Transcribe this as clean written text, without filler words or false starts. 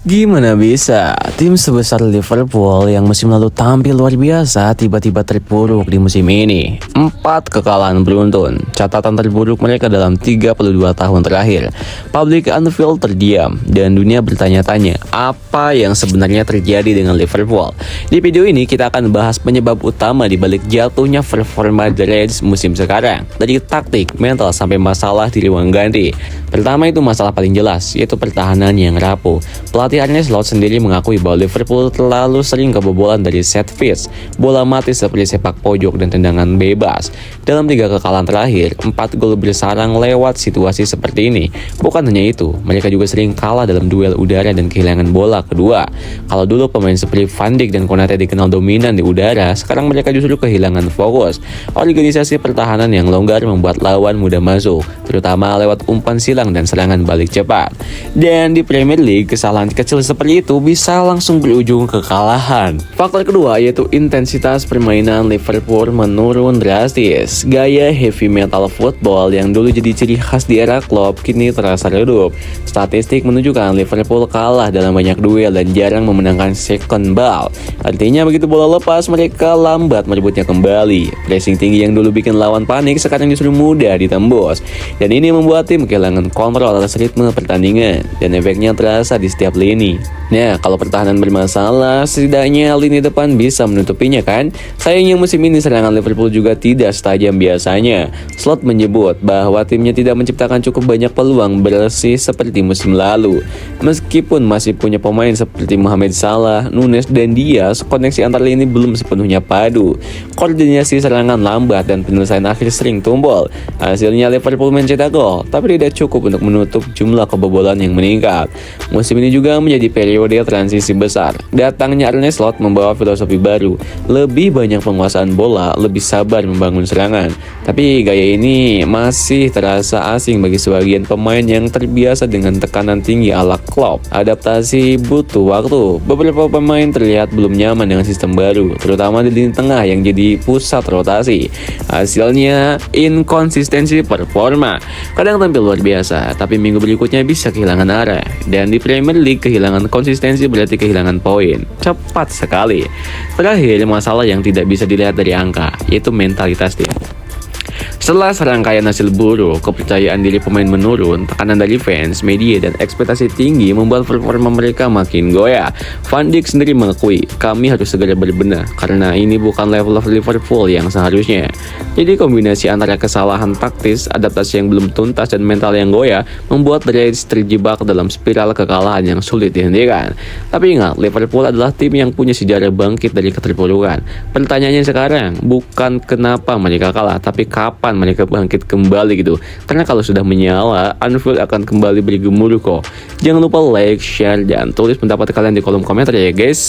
Gimana bisa? Tim sebesar Liverpool yang musim lalu tampil luar biasa tiba-tiba terpuruk di musim ini. 4 kekalahan beruntun, catatan terburuk mereka dalam 32 tahun terakhir. Public Anfield terdiam dan dunia bertanya-tanya apa yang sebenarnya terjadi dengan Liverpool. Di video ini kita akan bahas penyebab utama di balik jatuhnya performa The Reds musim sekarang. Dari taktik, mental sampai masalah di ruang ganti. Pertama itu masalah paling jelas, yaitu pertahanan yang rapuh. Pelatih Arne Slot sendiri mengakui bahwa Liverpool terlalu sering kebobolan dari set piece, bola mati seperti sepak pojok dan tendangan bebas. Dalam 3 kekalahan terakhir, 4 gol bersarang lewat situasi seperti ini. Bukan hanya itu, mereka juga sering kalah dalam duel udara dan kehilangan bola kedua. Kalau dulu pemain seperti Van Dijk dan Konate dikenal dominan di udara, sekarang mereka justru kehilangan fokus. Organisasi pertahanan yang longgar membuat lawan mudah masuk, terutama lewat umpan silang dan serangan balik cepat. Dan di Premier League, kesalahan kecil seperti itu bisa langsung berujung kekalahan. Faktor kedua yaitu intensitas permainan Liverpool menurun drastis. Gaya heavy metal football yang dulu jadi ciri khas di era Klopp kini terasa redup. Statistik menunjukkan Liverpool kalah dalam banyak duel dan jarang memenangkan second ball. Artinya begitu bola lepas mereka lambat merebutnya kembali. Pressing tinggi yang dulu bikin lawan panik sekarang justru mudah ditembus. Dan ini membuat tim kehilangan kontrol atas ritme pertandingan dan efeknya terasa di setiap lini. Nah, kalau pertahanan bermasalah, setidaknya lini depan bisa menutupinya kan? Sayangnya musim ini serangan Liverpool juga tidak setajam biasanya. Slot menyebut bahwa timnya tidak menciptakan cukup banyak peluang bersih seperti musim lalu. Meskipun masih punya pemain seperti Mohamed Salah, Nunes, dan Diaz, koneksi antar lini belum sepenuhnya padu. Koordinasi serangan lambat dan penyelesaian akhir sering tumbul. Hasilnya Liverpool mencetak gol, tapi tidak cukup untuk menutup jumlah kebobolan yang meningkat. Musim ini juga menjadi periode transisi besar. Datangnya Arne Slot membawa filosofi baru, lebih banyak penguasaan bola, lebih sabar membangun serangan. Tapi gaya ini masih terasa asing bagi sebagian pemain yang terbiasa dengan tekanan tinggi ala Klopp. Adaptasi butuh waktu. Beberapa pemain terlihat belum nyaman dengan sistem baru, terutama di lini tengah yang jadi pusat rotasi. Hasilnya inkonsistensi performa. Kadang tampil luar biasa, tapi minggu berikutnya bisa kehilangan arah. Dan di Premier League, kehilangan konsistensi berarti kehilangan poin. Cepat sekali. Terakhir, masalah yang tidak bisa dilihat dari angka, yaitu mentalitas dia. Setelah serangkaian hasil buruk, kepercayaan diri pemain menurun, tekanan dari fans, media, dan ekspektasi tinggi membuat performa mereka makin goyah. Van Dijk sendiri mengakui, kami harus segera berbenah, karena ini bukan level of Liverpool yang seharusnya. Jadi kombinasi antara kesalahan taktis, adaptasi yang belum tuntas, dan mental yang goyah, membuat The Reds terjebak dalam spiral kekalahan yang sulit dihentikan. Tapi ingat, Liverpool adalah tim yang punya sejarah bangkit dari keterpurukan. Pertanyaannya sekarang, bukan kenapa mereka kalah, tapi kapan mereka bangkit kembali gitu. Karena kalau sudah menyala, Anfield akan kembali bergemuruh kok. Jangan lupa like, share, dan tulis pendapat kalian di kolom komentar ya guys.